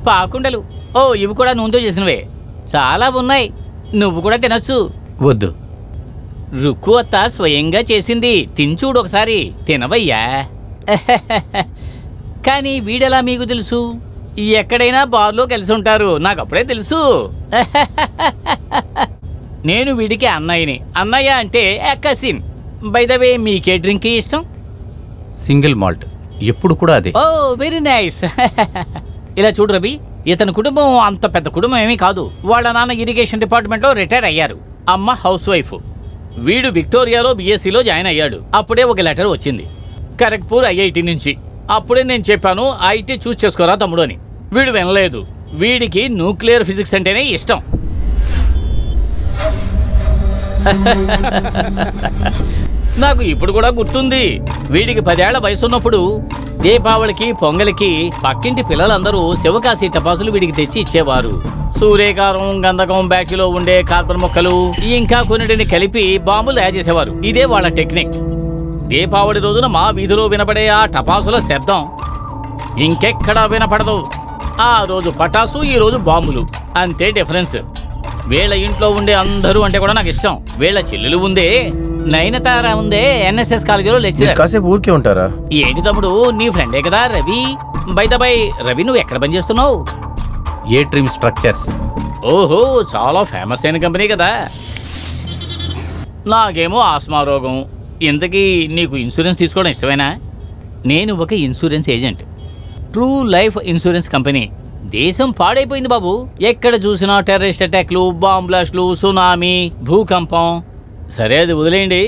పాకుండలు. ఓ ఇవి కూడా నూనెతో చేసినవే. చాలా ఉన్నాయి, నువ్వు కూడా తినొచ్చు. వద్దు. రుక్కు అత్త స్వయంగా చేసింది, తినచూడు ఒకసారి. తినవయ్యా. కానీ వీడెలా మీకు తెలుసు? ఎక్కడైనా బార్లో కలిసి ఉంటారు, నాకు అప్పుడే తెలుసు. నేను వీడికి అన్నయ్యని. అన్నయ్య అంటే కసిన్. బై ద వే మీకే డ్రింక్ ఇష్టం? సింగిల్ మాల్ట్, ఎప్పుడు కూడా అదే. ఓ వెరీ నైస్. ఇలా చూడు రవి, ఇతని కుటుంబం అంత పెద్ద కుటుంబం ఏమీ కాదు. వాళ్ళ నాన్న ఇరిగేషన్ డిపార్ట్మెంట్లో రిటైర్ అయ్యారు, అమ్మ హౌస్ వైఫ్. వీడు విక్టోరియాలో బీఎస్సీలో జాయిన్ అయ్యాడు. అప్పుడే ఒక లెటర్ వచ్చింది ఖరగ్పూర్ ఐఐటి నుంచి. అప్పుడే నేను చెప్పాను ఐటీ చూస్ చేసుకోరా తమ్ముడు అని. వీడు వినలేదు. వీడికి న్యూక్లియర్ ఫిజిక్స్ అంటేనే ఇష్టం. నాకు ఇప్పుడు కూడా గుర్తుంది. వీడికి 10 ఏళ్ల వయసున్నప్పుడు దీపావళికి పొంగలికి పక్కింటి పిల్లలందరూ శివకాశి టపాసులు వీడికి తెచ్చి ఇచ్చేవారు. సూర్యకారం, గంధకం, బ్యాటరీలో ఉండే కార్బన్ మొక్కలు ఇంకా కొన్నిటిని కలిపి బాంబులు తయారు చేసేవారు. ఇదే వాళ్ళ టెక్నిక్. దీపావళి రోజున మా వీధిలో వినపడే ఆ టపాసుల శబ్దం ఇంకెక్కడా వినపడదు. ఆ రోజు పటాసు, ఈ రోజు బాంబులు, అంతే డిఫరెన్స్. వీళ్ళ ఇంట్లో ఉండే అందరూ అంటే కూడా నాకు ఇష్టం. వీళ్ళ చెల్లెలు ఉందే, నయనతార ఉందే, ఎన్ఎస్ఎస్ కాలేజీలో లెక్చరర్. కాసేపు ఊరికే ఉంటారా? ఏంటి తమ్ముడు, నీ ఫ్రెండే కదా రవి. బై రవి, నువ్వు ఎక్కడ పనిచేస్తున్నావు? ఏ డ్రీమ్ స్ట్రక్చర్స్. ఓహో, చాలా ఫేమస్ అయిన కంపెనీ కదా. నాకేమో ఆస్మా రోగం. ఇంతకీ నీకు ఇన్సూరెన్స్ తీసుకోవడం ఇష్టమేనా? నేను ఒక insurance agent, true life insurance company. దేశం పాడైపోయింది బాబు. ఎక్కడ చూసినా టెర్రరిస్ట్ అటాక్లు, బాంబ్ బ్లాస్ట్లు, సునామీ, భూకంపం. సరే అది వదిలేయండి.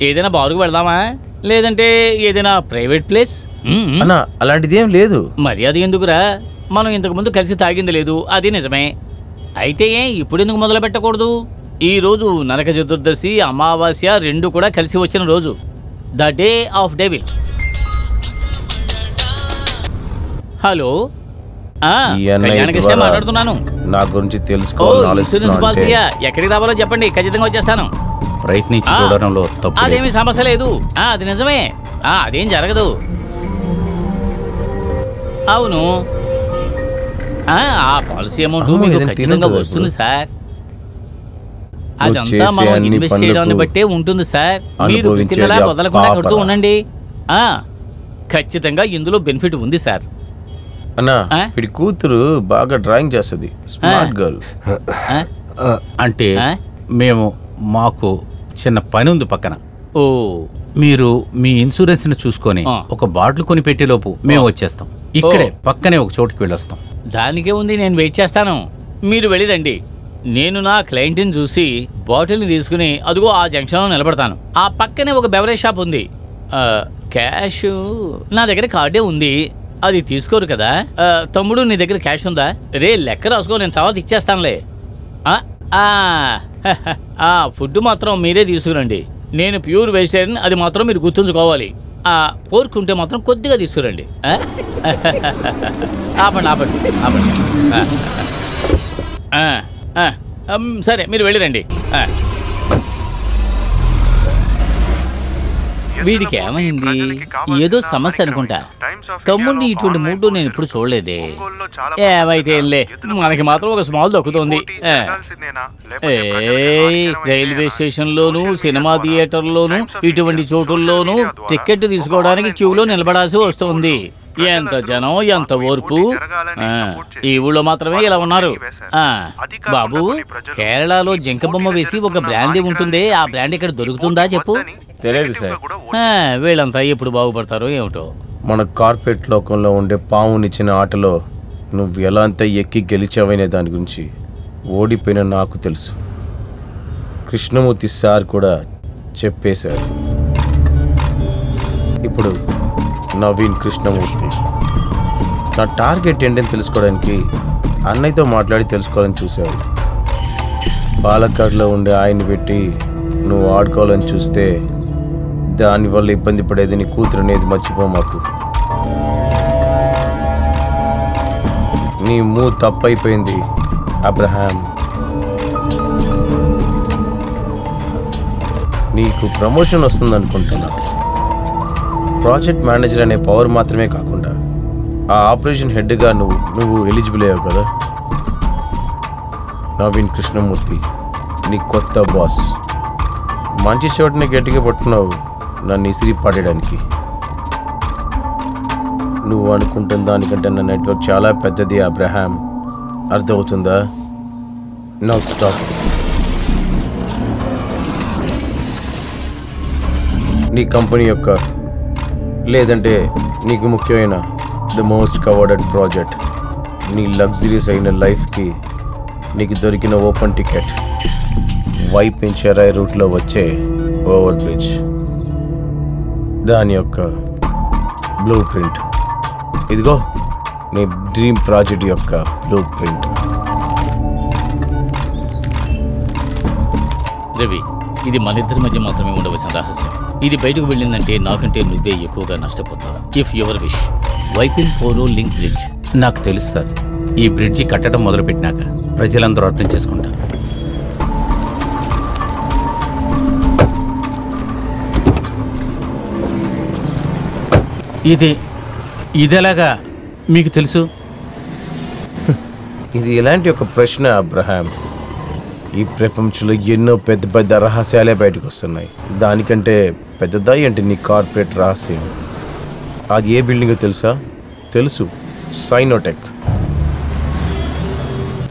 ఏదైనా బారుకు వెళ్దామా, లేదంటే ఏదైనా ప్రైవేట్ ప్లేస్? అన్నా అలాంటిది ఏం లేదు. మర్యాద ఎందుకురా? మనం ఇంతకుముందు కలిసి తాగింది లేదు, అది నిజమే. అయితే ఇప్పుడు ఎందుకు మొదలు పెట్టకూడదు? ఈ రోజు నరక చతుర్దశి, అమావాస్య రెండు కూడా కలిసి వచ్చిన రోజు. The day of devil. Hello, Kalyankrishna మాట్లాడుతున్నాను. నా గురించి తెలుసుకోవాలి. ఎక్కడికి రావాలో చెప్పండి, ఖచ్చితంగా వచ్చేస్తాను. ప్రయత్నించి చూడడంలో తప్పు. అదేమి సమస్య లేదు. అది నిజమే. అదేం జరగదు. అవును, ఆ పాలసీ అమౌంట్ మీకు ఖచ్చితంగా వస్తుంది సార్. అదంతా మనం ఇన్వెస్ట్ చేయడాన్ని బట్టే ఉంటుంది సార్. మీరు తిన్నలా వదలకుండా కడుతూ ఉండండి. ఖచ్చితంగా ఇందులో బెనిఫిట్ ఉంది సార్. అన్నా, వీడి కూతురు బాగా డ్రాయింగ్ చేస్తుంది, స్మార్ట్ గర్ల్. అంటే మాకు చిన్న పని ఉంది పక్కన. ఓ, మీరు మీ ఇన్సూరెన్స్ ని చూసుకొని ఒక బాటిల్ కొని పెట్టేలోపు మేము వచ్చేస్తాం. ఇక్కడే పక్కనే ఒక చోటుకి వెళ్ళొస్తాం. దానికే ఉంది, నేను వెయిట్ చేస్తాను. మీరు వెళ్ళిరండి. నేను నా క్లయింట్ని చూసి బాటిల్ని తీసుకుని అదిగో ఆ జంక్షన్లో నిలబడతాను. ఆ పక్కనే ఒక బెవరేజ్ షాప్ ఉంది. క్యాష్ నా దగ్గర కార్డే ఉంది, అది తీసుకోరు కదా. తమ్ముడు, నీ దగ్గర క్యాష్ ఉందా? రే లెక్క రాసుకో, నేను తర్వాత ఇచ్చేస్తానులే. ఫుడ్ మాత్రం మీరే తీసుకురండి. నేను ప్యూర్ వెజిటేరియన్, అది మాత్రం మీరు గుర్తుంచుకోవాలి. పోర్క్ ఉంటే మాత్రం కొద్దిగా తీసుకురండి. ఆపండి ఆపండి ఆపండి. సరే, మీరు వెళ్ళిరండి. వీడికి ఏమైంది? ఏదో సమస్య అనుకుంటా. తమ్ముడిని ఇటువంటి మూడు నేను ఇప్పుడు చూడలేదే. ఏమైతే వెళ్ళే, మనకి మాత్రం ఒక స్మాల్ దక్కుతుంది. రైల్వే స్టేషన్లోను, సినిమా థియేటర్లోను, ఇటువంటి చోటుల్లోనూ టికెట్ తీసుకోవడానికి క్యూలో నిలబడాల్సి వస్తుంది. ఎంత జనం, ఎంత ఓర్పు. ఈ ఊళ్ళో మాత్రమే ఇలా ఉన్నారు. బాబు, కేరళలో జింక బొమ్మ వేసి ఒక బ్రాండీ ఉంటుంది. ఆ బ్రాండ్ ఇక్కడ దొరుకుతుందా చెప్పు? తెలియదు సార్. వీళ్ళంతా ఎప్పుడు బాగుపడతారో ఏమిటో. మన కార్పొరేట్ లోకంలో ఉండే పావునిచ్చిన ఆటలో నువ్వు ఎలా అంతా ఎక్కి గెలిచావనే దాని గురించి ఓడిపోయిన నాకు తెలుసు. కృష్ణమూర్తి సార్ కూడా చెప్పేశారు. ఇప్పుడు నవీన్ కృష్ణమూర్తి నా టార్గెట్ ఏంటని తెలుసుకోవడానికి అన్నయ్యతో మాట్లాడి తెలుసుకోవాలని చూశారు. పాలక్కాడ్లో ఉండే ఆయన్ని పెట్టి నువ్వు ఆడుకోవాలని చూస్తే దానివల్ల ఇబ్బంది పడేది నీ కూతురు అనేది మర్చిపో. మాకు నీ తప్పైపోయింది అబ్రహాం. నీకు ప్రమోషన్ వస్తుంది అనుకుంటున్నా. ప్రాజెక్ట్ మేనేజర్ అనే పవర్ మాత్రమే కాకుండా ఆ ఆపరేషన్ హెడ్గా నువ్వు ఎలిజిబుల్ అయ్యావు కదా. నవీన్ కృష్ణమూర్తి నీ కొత్త బాస్. మంచి చోటని గట్టిగా పట్టుకున్నావు నన్ను ఇసిరి పడేయడానికి. నువ్వు అనుకుంటున్న దానికంటే నా నెట్వర్క్ చాలా పెద్దది అబ్రహాం, అర్థమవుతుందా? Now stop. నీ కంపెనీ యొక్క లేదంటే నీకు ముఖ్యమైన ద మోస్ట్ కవర్డెడ్ ప్రాజెక్ట్, నీ లగ్జరీస్ అయిన లైఫ్కి నీకు దొరికిన ఓపెన్ టికెట్, వైప్ ఇన్ చెరాయ్ రూట్లో వచ్చే ఓవర్ బ్రిడ్జ్, దాని యొక్క బ్లూ ప్రింట్. ఇదిగో నీ డ్రీమ్ ప్రాజెక్ట్ యొక్క బ్లూ ప్రింట్. రవి, ఇది మన ఇద్దరి మధ్య మాత్రమే ఉండవలసిన రహస్యం. ఇది బయటకు వెళ్ళిందంటే నాకంటే నువ్వే ఎక్కువగా నష్టపోతావు. If your wish, wipe in పోరో లింక్ బ్రిడ్జ్. నాకు తెలుసు సార్, ఈ బ్రిడ్జి కట్టడం మొదలుపెట్టినాక ప్రజలందరూ అర్థం చేసుకుంటారు. ఇదెలాగా మీకు తెలుసు? ఇది ఇలాంటి ఒక ప్రశ్న అబ్రహాం. ఈ ప్రపంచంలో ఎన్నో పెద్ద పెద్ద రహస్యాలే బయటకు వస్తున్నాయి. దానికంటే పెద్దదాయి అంటే నీ కార్పొరేట్ రహస్యం. అది ఏ బిల్డింగో తెలుసా? తెలుసు, సైనోటెక్.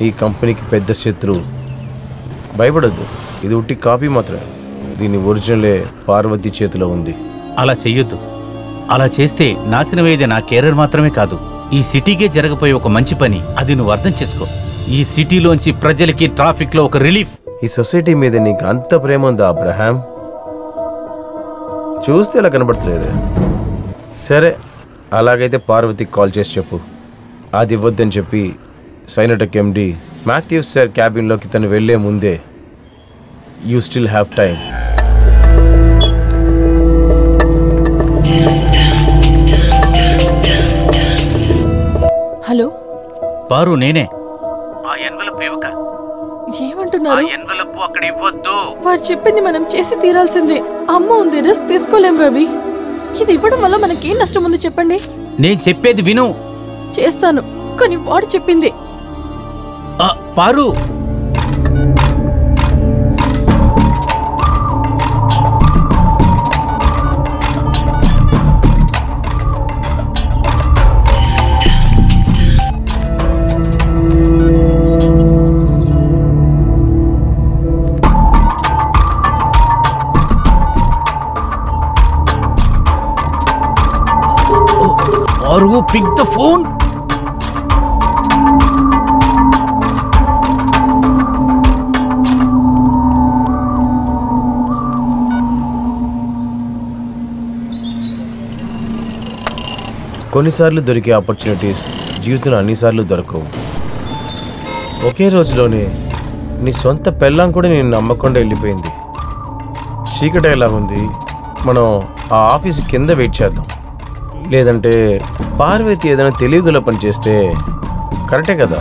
ఈ కంపెనీకి పెద్ద శత్రువు. భయపడద్దు, ఇది ఉట్టి కాపీ మాత్రమే. దీని ఒరిజినలే పార్వతి చేతిలో ఉంది. అలా చెయ్యొద్దు. అలా చేస్తే నాశనమయ్యేది నా కెరీర్ మాత్రమే కాదు, ఈ సిటీకే జరగబోయే ఒక మంచి పని. అది నువ్వు అర్థం చేసుకో. ఈ సిటీలోంచి ప్రజలకి ట్రాఫిక్ లో ఒక రిలీఫ్. ఈ సొసైటీ మీద నీకు అంత ప్రేమ ఉందా అబ్రహాం? చూస్తే అలా కనబడతలేదు. సరే, అలాగైతే పార్వతికి కాల్ చేసి చెప్పు అది ఇవ్వద్దని చెప్పి. సైనోటెక్ ఎండి మాథ్యూస్ సార్ క్యాబిన్లోకి తను వెళ్లే ముందే you still have time. Hello Paru, నేనే. ఆ ఎన్వలప్ ఇవ్వక. ఏమంటున్నారు? ఎన్వలప్ అక్కడ ఇవ్వద్దు. వారు చెప్పింది మనం చేసి తీరాల్సిందే. అమ్మ ఉంది, రిస్క్ తీసుకోలేం రవి. ఇది ఇవ్వడం వల్ల మనకేం నష్టం ఉంది చెప్పండి? నేను చెప్పేది విను. చేస్తాను, కానీ వాడు చెప్పింది. పారు, pick the phone. కొన్నిసార్లు దొరికే ఆపర్చునిటీస్ జీవితంలో అన్నిసార్లు దొరకవు. ఒకే రోజులోనే నీ సొంత పెళ్ళాం కూడా నేను నమ్మకుండా వెళ్ళిపోయింది. చీకటి ఎలా ఉంది, మనం ఆ ఆఫీస్ కింద వెయిట్ చేద్దాం. లేదంటే పార్వతి ఏదైనా తెలియగల పని చేస్తే కరెక్టే కదా.